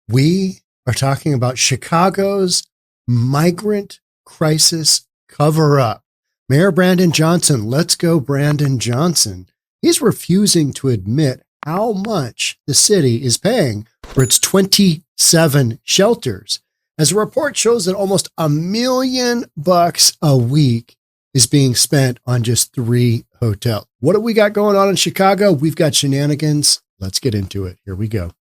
We are talking about Chicago's migrant crisis cover-up. Mayor Brandon Johnson, let's go Brandon Johnson. He's refusing to admit how much the city is paying for its 27 shelters. As a report shows that almost $1 million a week is being spent on just 3 hotels. What do we got going on in Chicago? We've got shenanigans. Let's get into it. Here we go.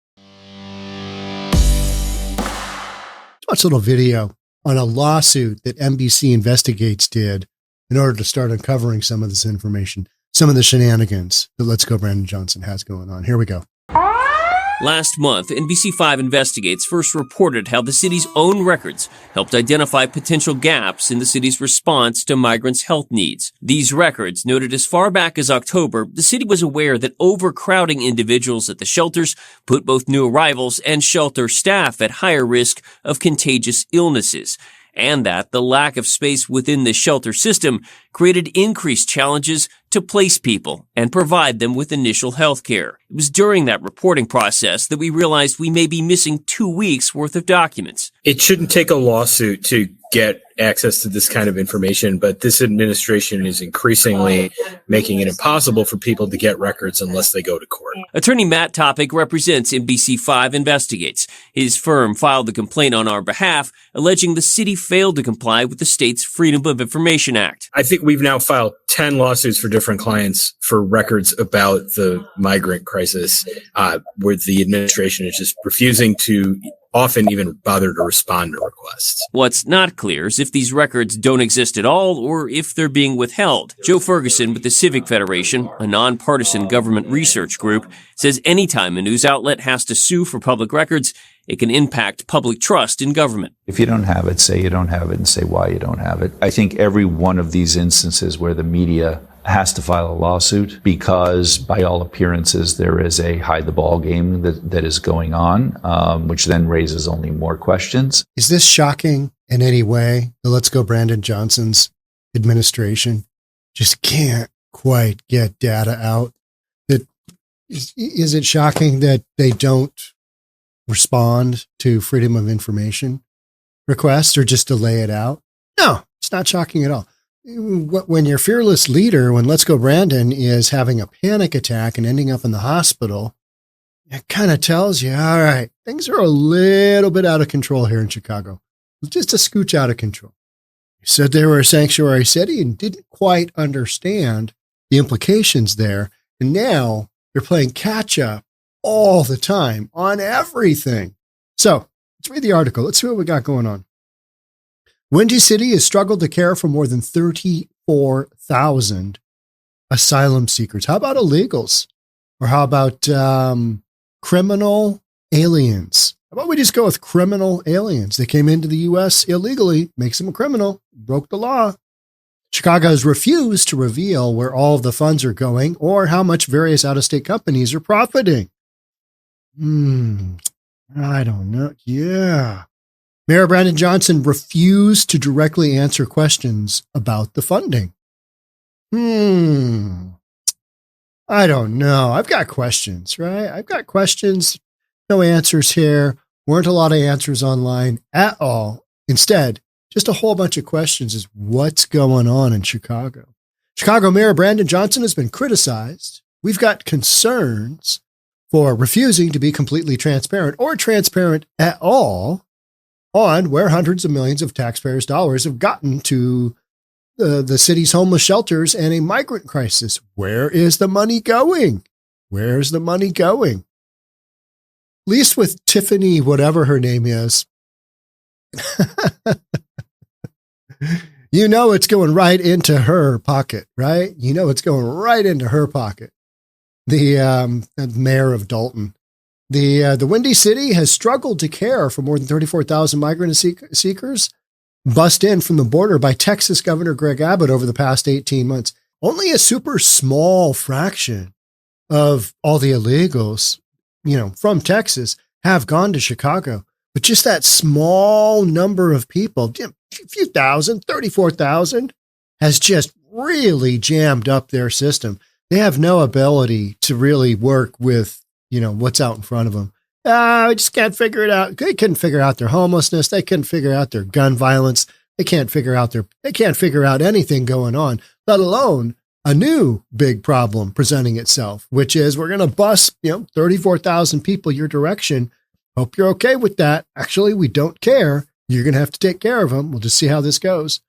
Let's watch a little video on a lawsuit that NBC Investigates did in order to start uncovering some of this information, some of the shenanigans that Let's Go Brandon Johnson has going on. Here we go. Last month, NBC5 Investigates first reported how the city's own records helped identify potential gaps in the city's response to migrants' health needs. These records noted as far back as October, the city was aware that overcrowding individuals at the shelters put both new arrivals and shelter staff at higher risk of contagious illnesses, and that the lack of space within the shelter system created increased challenges to place people and provide them with initial health care. It was during that reporting process that we realized we may be missing 2 weeks worth of documents. It shouldn't take a lawsuit to get access to this kind of information, but this administration is increasingly making it impossible for people to get records unless they go to court. Attorney Matt Topic represents NBC5 Investigates. His firm filed the complaint on our behalf, alleging the city failed to comply with the state's Freedom of Information Act. I think we've now filed 10 lawsuits for different clients for records about the migrant crisis, where the administration is just refusing to often even bother to respond to requests. What's not clear is if these records don't exist at all or if they're being withheld. Joe Ferguson with the Civic Federation, a nonpartisan government research group, says anytime a news outlet has to sue for public records, it can impact public trust in government. If you don't have it, say you don't have it and say why you don't have it. I think every one of these instances where the media has to file a lawsuit because, by all appearances, there is a hide the ball game that is going on, which then raises only more questions. Is this shocking in any way? The Let's Go Brandon Johnson's administration just can't quite get data out. Is it shocking that they don't respond to Freedom of Information requests or just delay it out? No, it's not shocking at all. When your fearless leader, when Let's Go Brandon is having a panic attack and ending up in the hospital, it kind of tells you, all right, things are a little bit out of control here in Chicago. Just a scooch out of control. You said they were a sanctuary city and didn't quite understand the implications there. And now they're playing catch up all the time on everything. So let's read the article. Let's see what we got going on. Windy City has struggled to care for more than 34,000 asylum seekers. How about illegals? Or how about criminal aliens? How about we just go with criminal aliens? They came into the U.S. illegally, makes them a criminal, broke the law. Chicago has refused to reveal where all of the funds are going or how much various out-of-state companies are profiting. I don't know. Yeah. Mayor Brandon Johnson refused to directly answer questions about the funding. I don't know. I've got questions, right? I've got questions. No answers here. Weren't a lot of answers online at all. Instead, just a whole bunch of questions is what's going on in Chicago. Chicago Mayor Brandon Johnson has been criticized. We've got concerns for refusing to be completely transparent or transparent at all on where hundreds of millions of taxpayers' dollars have gotten to the city's homeless shelters and a migrant crisis. Where is the money going? Where's the money going? At least with Tiffany, whatever her name is, you know it's going right into her pocket, right? You know it's going right into her pocket. The mayor of Dalton. The Windy City has struggled to care for more than 34,000 migrant seekers bussed in from the border by Texas Governor Greg Abbott over the past 18 months. Only a super small fraction of all the illegals, from Texas have gone to Chicago. But just that small number of people, a few thousand, 34,000, has just really jammed up their system. They have no ability to really work with, what's out in front of them. We just can't figure it out. They couldn't figure out their homelessness. They couldn't figure out their gun violence. They can't figure out anything going on, let alone a new big problem presenting itself, which is we're going to bus, 34,000 people your direction. Hope you're okay with that. Actually, we don't care. You're going to have to take care of them. We'll just see how this goes.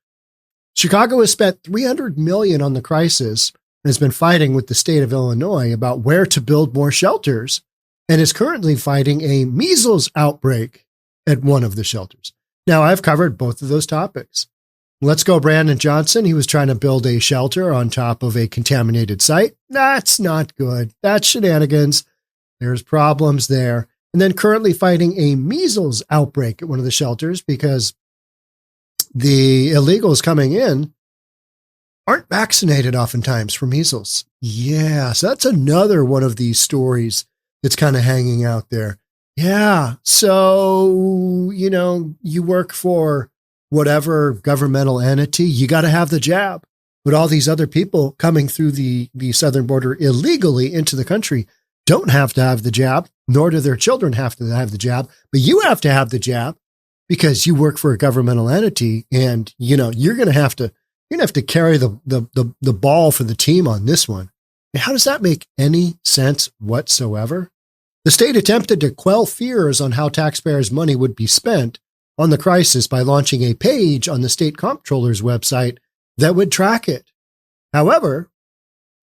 Chicago has spent $300 million on the crisis and has been fighting with the state of Illinois about where to build more shelters and is currently fighting a measles outbreak at one of the shelters. Now, I've covered both of those topics. Let's go, Brandon Johnson. He was trying to build a shelter on top of a contaminated site. That's not good. That's shenanigans. There's problems there. And then currently fighting a measles outbreak at one of the shelters because the illegals coming in aren't vaccinated oftentimes for measles. Yeah, so that's another one of these stories that's kind of hanging out there. Yeah, so, you work for whatever governmental entity, you got to have the jab. But all these other people coming through the southern border illegally into the country don't have to have the jab, nor do their children have to have the jab. But you have to have the jab because you work for a governmental entity, and you're going to have to carry the ball for the team on this one. And how does that make any sense whatsoever? The state attempted to quell fears on how taxpayers' money would be spent on the crisis by launching a page on the state comptroller's website that would track it. However,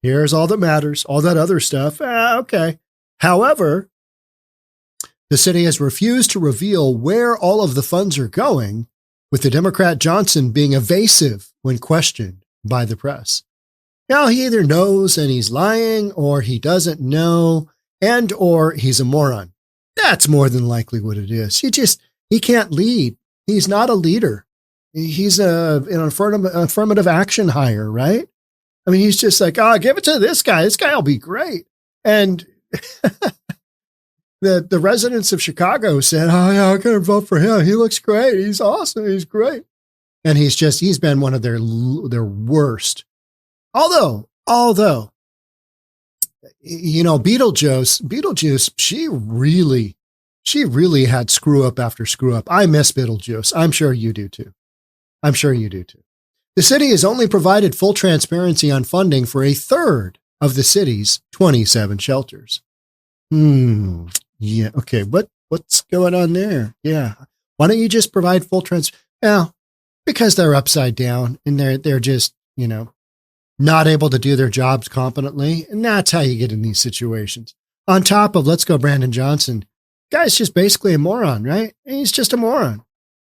here's all that matters, all that other stuff. Okay. However, the city has refused to reveal where all of the funds are going, with the Democrat Johnson being evasive when questioned by the press. Now, he either knows and he's lying, or he doesn't know, or he's a moron. That's more than likely what it is. He can't lead. He's not a leader. He's an affirmative action hire, right? I mean, he's just like, give it to this guy. This guy will be great. And the residents of Chicago said, oh, yeah, I'm going to vote for him. He looks great. He's awesome. He's great. And he's been one of their worst. Although, Beetlejuice, she really had screw up after screw up. I miss Beetlejuice. I'm sure you do too. The city has only provided full transparency on funding for a third of the city's 27 shelters. Yeah. Okay. What's going on there? Yeah. Why don't you just provide full Well, because they're upside down and they're just, not able to do their jobs competently. And that's how you get in these situations. On top of, let's go, Brandon Johnson. Guy's just basically a moron, right? He's just a moron.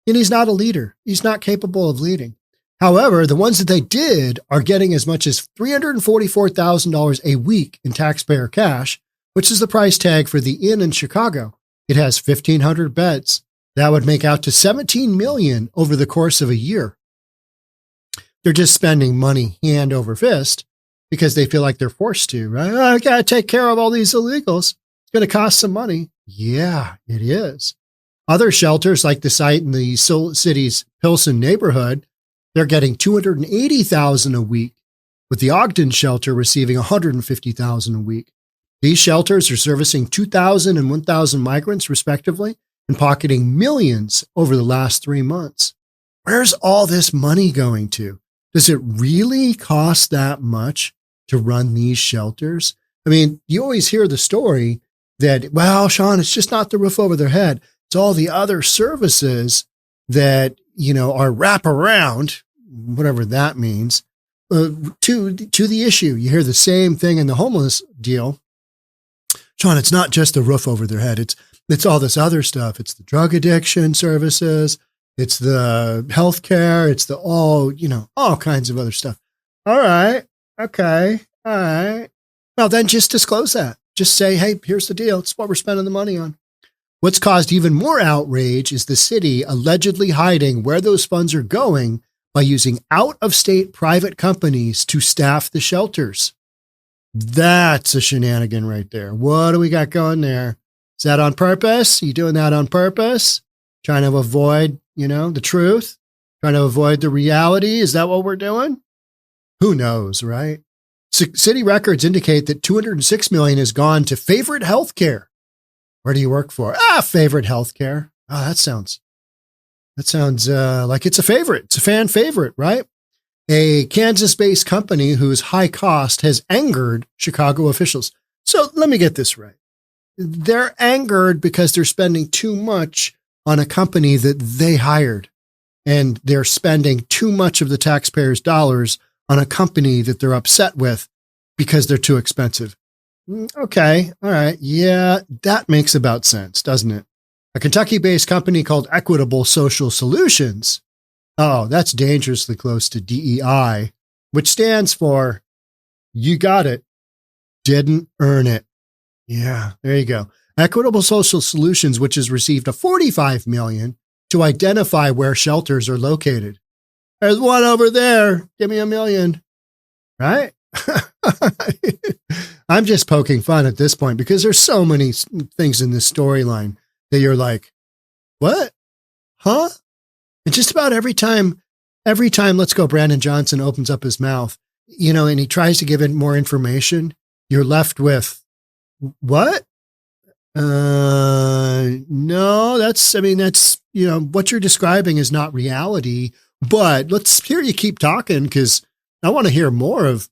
And he's not a leader. He's not capable of leading. However, the ones that they did are getting as much as $344,000 a week in taxpayer cash, which is the price tag for the inn in Chicago. It has 1,500 beds. That would make out to $17 million over the course of a year. They're just spending money hand over fist because they feel like they're forced to, right? I got to take care of all these illegals. It's going to cost some money. Yeah, it is. Other shelters like the site in the city's Pilsen neighborhood, they're getting $280,000 a week, with the Ogden shelter receiving $150,000 a week. These shelters are servicing 2,000 and 1,000 migrants, respectively, and pocketing millions over the last 3 months. Where's all this money going to? Does it really cost that much to run these shelters? I mean, you always hear the story that, well, Sean, it's just not the roof over their head. It's all the other services that, are wraparound, whatever that means, to the issue. You hear the same thing in the homeless deal. Sean, it's not just the roof over their head. It's all this other stuff. It's the drug addiction services. It's the healthcare. It's all kinds of other stuff. All right. Okay. All right. Well, then just disclose that. Just say, hey, here's the deal. It's what we're spending the money on. What's caused even more outrage is the city allegedly hiding where those funds are going by using out-of-state private companies to staff the shelters. That's a shenanigan right there. What do we got going there? Is that on purpose? You doing that on purpose? Trying to avoid, the truth? Trying to avoid the reality? Is that what we're doing? Who knows, right? City records indicate that $206 million has gone to favorite healthcare, Where do you work for? Favorite healthcare. Oh, that sounds like it's a favorite. It's a fan favorite, right? A Kansas-based company whose high cost has angered Chicago officials. So let me get this right. They're angered because they're spending too much on a company that they hired, and they're spending too much of the taxpayers' dollars on a company that they're upset with because they're too expensive. Okay. All right. Yeah, that makes about sense, doesn't it? A Kentucky-based company called Equitable Social Solutions. Oh, that's dangerously close to DEI, which stands for, you got it, didn't earn it. Yeah, there you go. Equitable Social Solutions, which has received a $45 million to identify where shelters are located. There's one over there. Give me $1 million. Right? I'm just poking fun at this point because there's so many things in this storyline that you're like, what? Huh? And just about every time Let's Go Brandon Johnson opens up his mouth, and he tries to give it more information, you're left with, what? No, that's, what you're describing is not reality, but let's hear you keep talking because I want to hear more of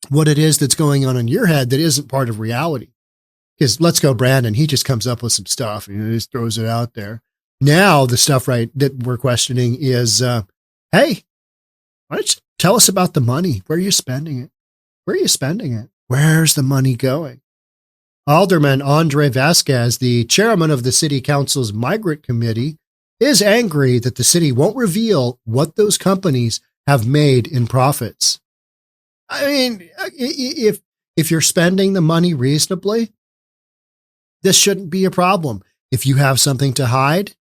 what it is that's going on in your head that isn't part of reality. Because Let's Go Brandon, he just comes up with some stuff and he just throws it out there. Now the stuff that we're questioning is, hey, why don't you tell us about the money? Where are you spending it? Where are you spending it? Where's the money going? Alderman Andre Vasquez, the chairman of the city council's migrant committee, is angry that the city won't reveal what those companies have made in profits. I mean, if you're spending the money reasonably, this shouldn't be a problem. If you have something to hide,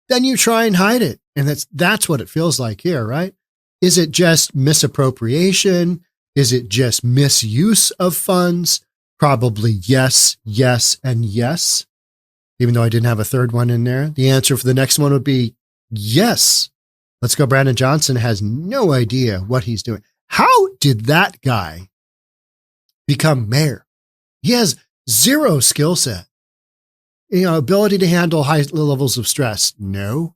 then you try and hide it. And that's what it feels like here, right? Is it just misappropriation? Is it just misuse of funds? Probably yes, yes, and yes. Even though I didn't have a third one in there. The answer for the next one would be yes. Let's Go Brandon Johnson has no idea what he's doing. How did that guy become mayor? He has zero skill set. Ability to handle high levels of stress. No.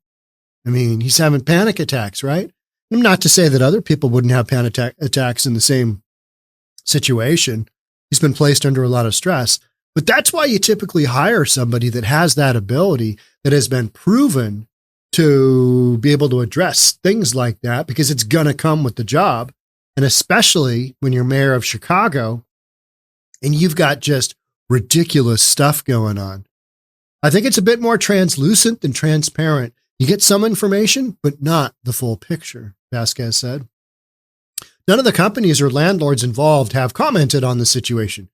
I mean, he's having panic attacks, right? Not to say that other people wouldn't have panic attacks in the same situation. He's been placed under a lot of stress. But that's why you typically hire somebody that has that ability, that has been proven to be able to address things like that, because it's going to come with the job. And especially when you're mayor of Chicago and you've got just ridiculous stuff going on. I think it's a bit more translucent than transparent. You get some information, but not the full picture, Vasquez said. None of the companies or landlords involved have commented on the situation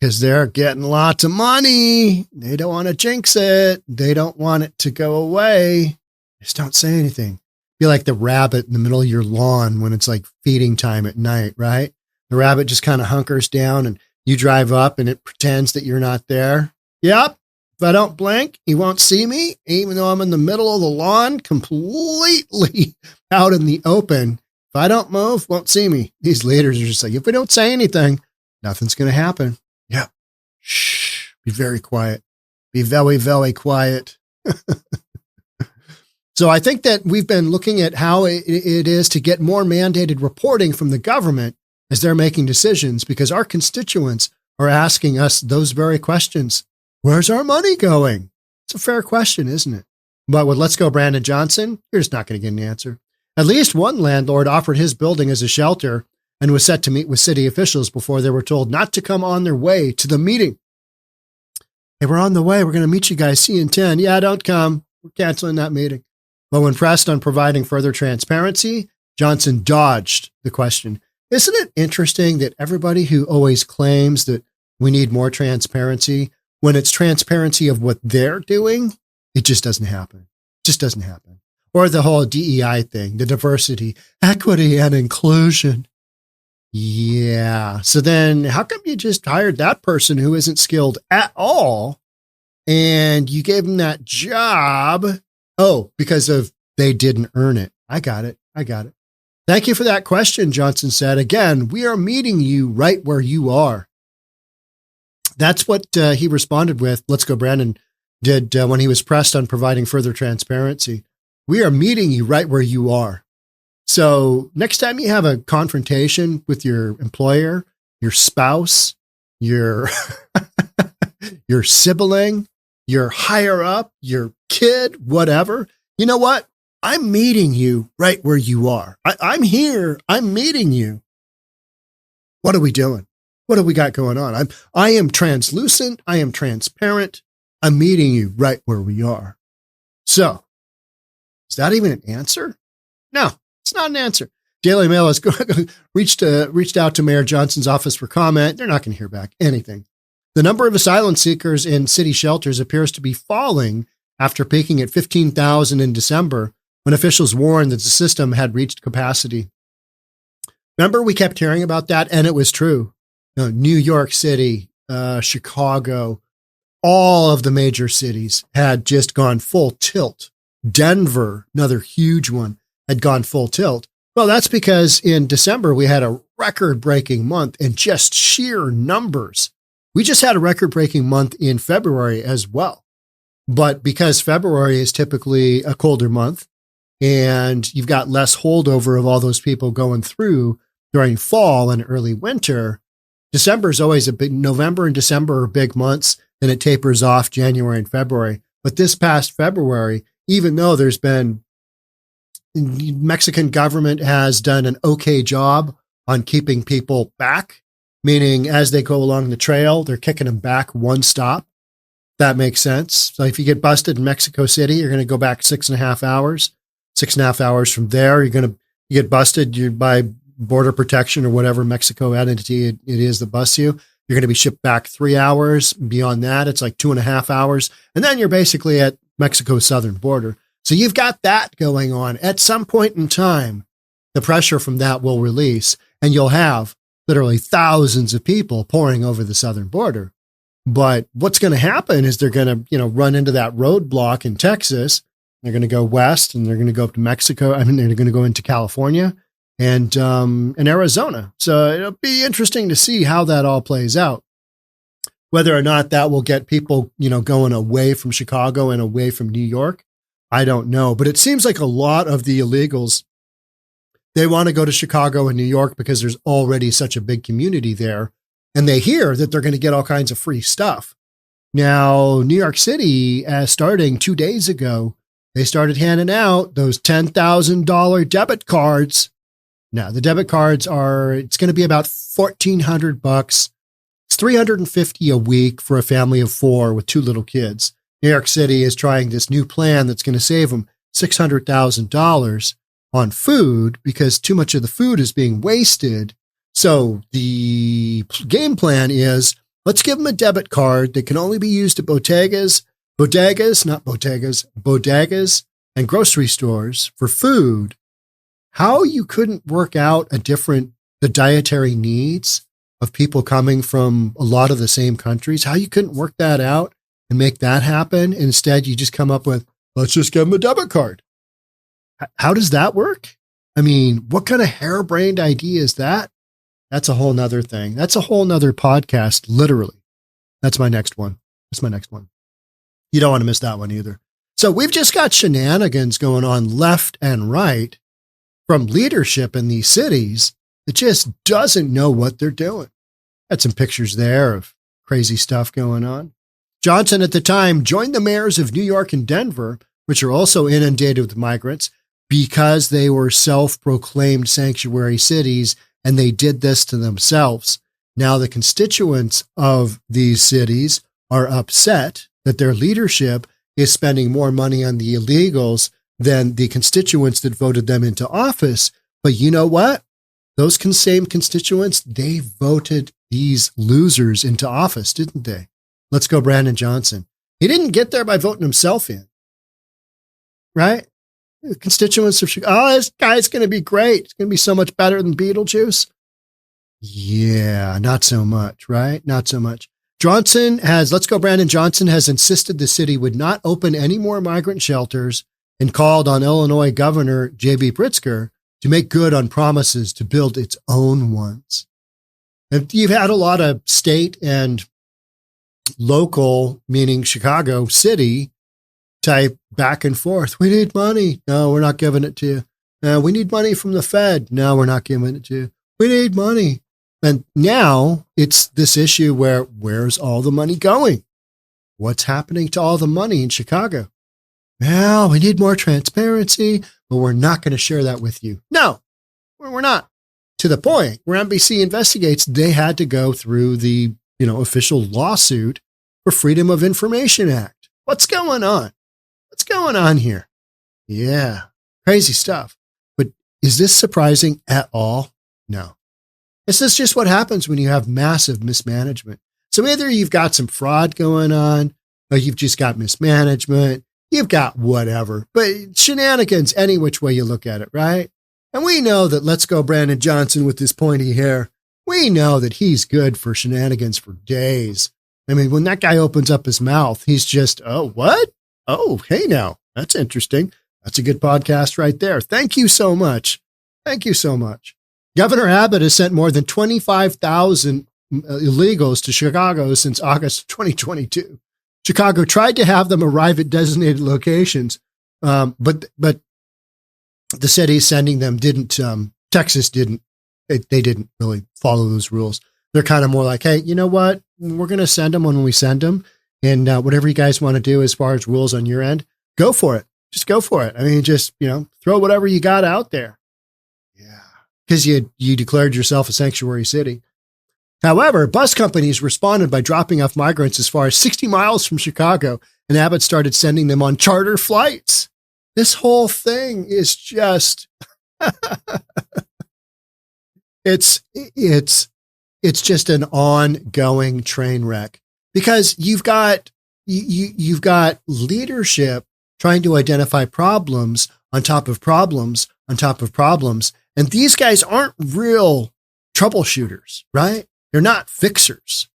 because they're getting lots of money. They don't want to jinx it. They don't want it to go away. Just don't say anything. Be like the rabbit in the middle of your lawn when it's like feeding time at night, right? The rabbit just kind of hunkers down and you drive up and it pretends that you're not there. Yep. If I don't blink, he won't see me, even though I'm in the middle of the lawn, completely out in the open. If I don't move, won't see me. These leaders are just like, if we don't say anything, nothing's going to happen. Yeah. Shh. Be very quiet. Be very, very quiet. So I think that we've been looking at how it is to get more mandated reporting from the government as they're making decisions, because our constituents are asking us those very questions. Where's our money going? It's a fair question, isn't it? But with Let's Go Brandon Johnson, you're just not going to get an answer. At least one landlord offered his building as a shelter and was set to meet with city officials before they were told not to come on their way to the meeting. Hey, we're on the way. We're going to meet you guys. See you in 10. Yeah, don't come. We're canceling that meeting. But when pressed on providing further transparency, Johnson dodged the question. Isn't it interesting that everybody who always claims that we need more transparency, when it's transparency of what they're doing, it just doesn't happen. It just doesn't happen. Or the whole DEI thing, the diversity, equity, and inclusion. Yeah. So then how come you just hired that person who isn't skilled at all and you gave them that job? Oh, because they didn't earn it. I got it. Thank you for that question, Johnson said. Again, we are meeting you right where you are. That's what he responded with. Let's Go Brandon did when he was pressed on providing further transparency. We are meeting you right where you are. So next time you have a confrontation with your employer, your spouse, your your sibling, your higher up, your kid, whatever, you know what? I'm meeting you right where you are. I'm here. I'm meeting you. What are we doing? What do we got going on? I am translucent. I am transparent. I'm meeting you right where we are. So, is that even an answer? No, it's not an answer. Daily Mail has reached out to Mayor Johnson's office for comment. They're not going to hear back anything. The number of asylum seekers in city shelters appears to be falling after peaking at 15,000 in December, when officials warned that the system had reached capacity. Remember, we kept hearing about that, and it was true. New York City, Chicago, all of the major cities had just gone full tilt. Denver, another huge one, had gone full tilt. Well, that's because in December, we had a record-breaking month in just sheer numbers. We just had a record-breaking month in February as well. But because February is typically a colder month, and you've got less holdover of all those people going through during fall and early winter, December is always November and December are big months. Then it tapers off January and February. But this past February, even though there's been, Mexican government has done an okay job on keeping people back, meaning as they go along the trail, they're kicking them back one stop. That makes sense. So if you get busted in Mexico City, you're going to go back 6.5 hours. 6.5 hours from there, you get busted by Border Protection or whatever Mexico entity it is that busts you. You're going to be shipped back 3 hours. Beyond that, it's like 2.5 hours. And then you're basically at Mexico's southern border. So you've got that going on. At some point in time, the pressure from that will release, and you'll have literally thousands of people pouring over the southern border. But what's going to happen is they're going to, run into that roadblock in Texas. They're going to go west, and they're going to go up to Mexico. They're going to go into California and Arizona. So it'll be interesting to see how that all plays out. Whether or not that will get people, going away from Chicago and away from New York, I don't know. But it seems like a lot of the illegals, they want to go to Chicago and New York because there's already such a big community there. And they hear that they're going to get all kinds of free stuff. Now, New York City, starting 2 days ago, they started handing out those $10,000 debit cards. Now, the debit cards it's going to be about $1,400. It's $350 a week for a family of 4 with 2 little kids. New York City is trying this new plan that's going to save them $600,000 on food because too much of the food is being wasted. So the game plan is, let's give them a debit card that can only be used at bodegas and grocery stores for food. How you couldn't work out the dietary needs of people coming from a lot of the same countries, how you couldn't work that out and make that happen. Instead, you just come up with, let's just give them a debit card. How does that work? I mean, what kind of harebrained idea is that? That's a whole nother thing. That's a whole nother podcast, literally. That's my next one. You don't want to miss that one either. So we've just got shenanigans going on left and right from leadership in these cities that just doesn't know what they're doing. Had some pictures there of crazy stuff going on. Johnson at the time joined the mayors of New York and Denver, which are also inundated with migrants, because they were self-proclaimed sanctuary cities, and they did this to themselves. Now the constituents of these cities are upset that their leadership is spending more money on the illegals than the constituents that voted them into office. But you know what? Those same constituents, they voted these losers into office, didn't they? Let's go Brandon Johnson. He didn't get there by voting himself in, right? The constituents of Chicago, this guy's going to be great. It's going to be so much better than Beetlejuice. Yeah, not so much, right? Not so much. Brandon Johnson has insisted the city would not open any more migrant shelters and called on Illinois Governor J.B. Pritzker to make good on promises to build its own ones. And you've had a lot of state and local, meaning Chicago city type back and forth. We need money. No, we're not giving it to you. We need money from the Fed. No, we're not giving it to you. We need money. And now it's this issue where where's all the money going? What's happening to all the money in Chicago? Well, we need more transparency, but we're not going to share that with you. No, we're not. To the point where NBC investigates, they had to go through the, official lawsuit for Freedom of Information Act. What's going on? What's going on here? Yeah, crazy stuff. But is this surprising at all? No. This is just what happens when you have massive mismanagement. So either you've got some fraud going on, or you've just got mismanagement, you've got whatever, but shenanigans any which way you look at it, right? And we know that Let's Go Brandon Johnson with his pointy hair, we know that he's good for shenanigans for days. I mean, when that guy opens up his mouth, he's just, oh, what? Oh, hey now, that's interesting. That's a good podcast right there. Thank you so much. Thank you so much. Governor Abbott has sent more than 25,000 illegals to Chicago since August of 2022. Chicago tried to have them arrive at designated locations, but the city sending them didn't, Texas didn't, they didn't really follow those rules. They're kind of more like, hey, you know what? We're going to send them when we send them. And whatever you guys want to do as far as rules on your end, go for it. Just go for it. I mean, just, throw whatever you got out there. Yeah. Because you declared yourself a sanctuary city. However, bus companies responded by dropping off migrants as far as 60 miles from Chicago, and Abbott started sending them on charter flights. This whole thing is just, it's just an ongoing train wreck, because you've got leadership trying to identify problems on top of problems on top of problems. And these guys aren't real troubleshooters, right? They're not fixers.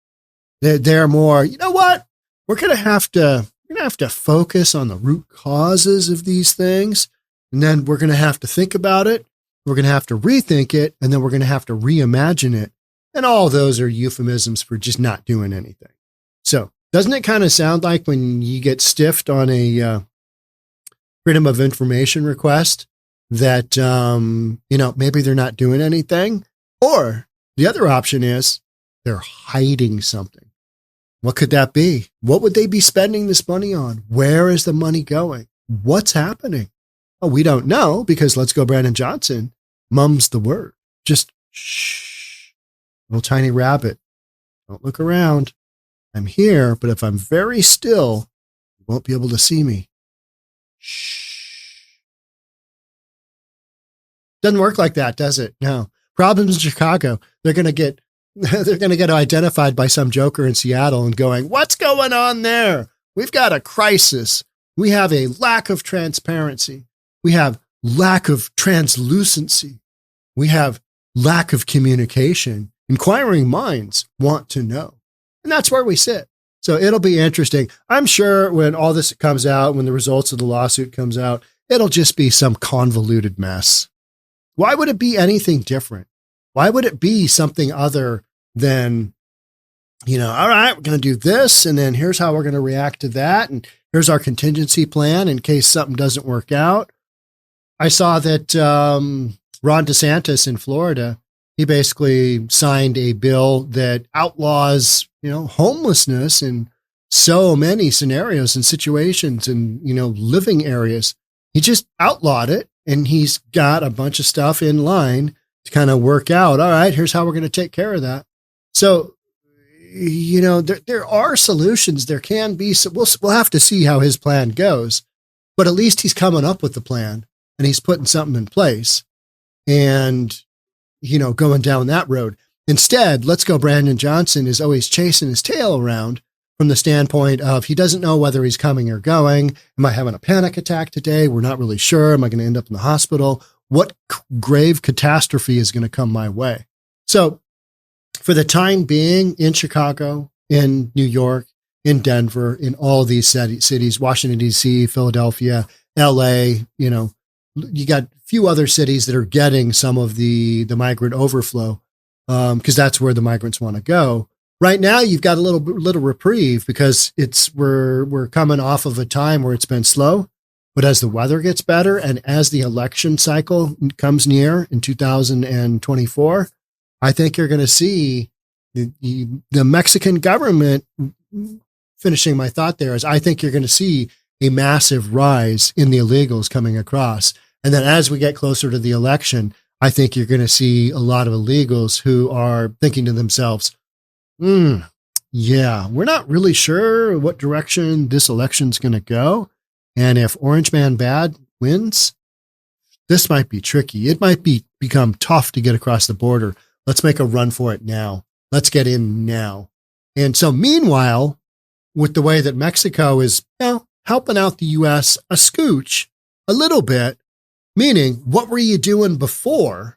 They're more, you know what? We're going to have to focus on the root causes of these things. And then we're going to have to think about it. We're going to have to rethink it. And then we're going to have to reimagine it. And all those are euphemisms for just not doing anything. So doesn't it kind of sound like when you get stiffed on a Freedom of Information request that, maybe they're not doing anything? Or the other option is they're hiding something. What could that be? What would they be spending this money on? Where is the money going? What's happening? Oh, we don't know, because Let's Go Brandon Johnson mums the word. Just shh, little tiny rabbit. Don't look around. I'm here, but if I'm very still, you won't be able to see me. Shh. Doesn't work like that, does it? No. Problems in Chicago. They're going to get identified by some joker in Seattle and going, what's going on there? We've got a crisis. We have a lack of transparency. We have lack of translucency. We have lack of communication. Inquiring minds want to know. And that's where we sit. So it'll be interesting. I'm sure when all this comes out, when the results of the lawsuit comes out, it'll just be some convoluted mess. Why would it be anything different? Why would it be something other than, all right, we're going to do this, and then here's how we're going to react to that, and here's our contingency plan in case something doesn't work out. I saw that Ron DeSantis in Florida, he basically signed a bill that outlaws, homelessness in so many scenarios and situations and, living areas. He just outlawed it, and he's got a bunch of stuff in line to kind of work out. All right, here's how we're going to take care of that. So, there are solutions. There can be. So we'll have to see how his plan goes, but at least he's coming up with the plan and he's putting something in place and, going down that road. Instead, Let's Go Brandon Johnson is always chasing his tail around from the standpoint of he doesn't know whether he's coming or going. Am I having a panic attack today? We're not really sure. Am I going to end up in the hospital? What grave catastrophe is going to come my way? So for the time being, in Chicago, in New York, in Denver, in all of these cities, Washington, D.C., Philadelphia, L.A., you got a few other cities that are getting some of the migrant overflow because that's where the migrants want to go. Right now, you've got a little reprieve because we're coming off of a time where it's been slow. But as the weather gets better and as the election cycle comes near in 2024, I think you're going to see the Mexican government, finishing my thought there, is I think you're going to see a massive rise in the illegals coming across. And then as we get closer to the election, I think you're going to see a lot of illegals who are thinking to themselves, yeah, we're not really sure what direction this election's going to go. And if Orange Man Bad wins, this might be tricky. It might become tough to get across the border. Let's make a run for it now. Let's get in now. And so meanwhile, with the way that Mexico is helping out the U.S. a scooch, a little bit, meaning what were you doing before,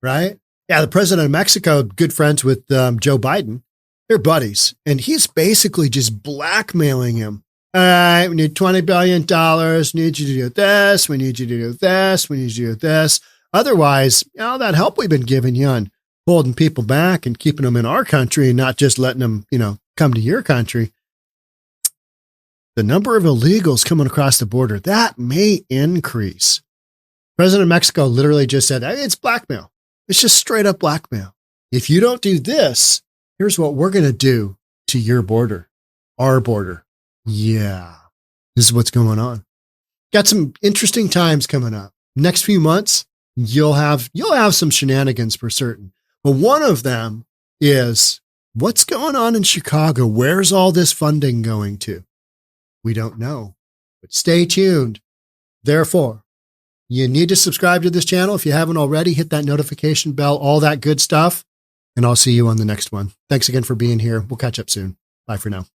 right? Yeah, the president of Mexico, good friends with Joe Biden. They're buddies. And he's basically just blackmailing him. All right, we need $20 billion. We need you to do this. We need you to do this. We need you to do this. Otherwise, that help we've been giving you on holding people back and keeping them in our country and not just letting them, come to your country. The number of illegals coming across the border, that may increase. President of Mexico literally just said, it's blackmail. It's just straight up blackmail. If you don't do this, here's what we're going to do to your border, our border. Yeah, this is what's going on. Got some interesting times coming up. Next few months, you'll have some shenanigans for certain. But one of them is what's going on in Chicago? Where's all this funding going to? We don't know, but stay tuned. Therefore, you need to subscribe to this channel. If you haven't already, hit that notification bell, all that good stuff. And I'll see you on the next one. Thanks again for being here. We'll catch up soon. Bye for now.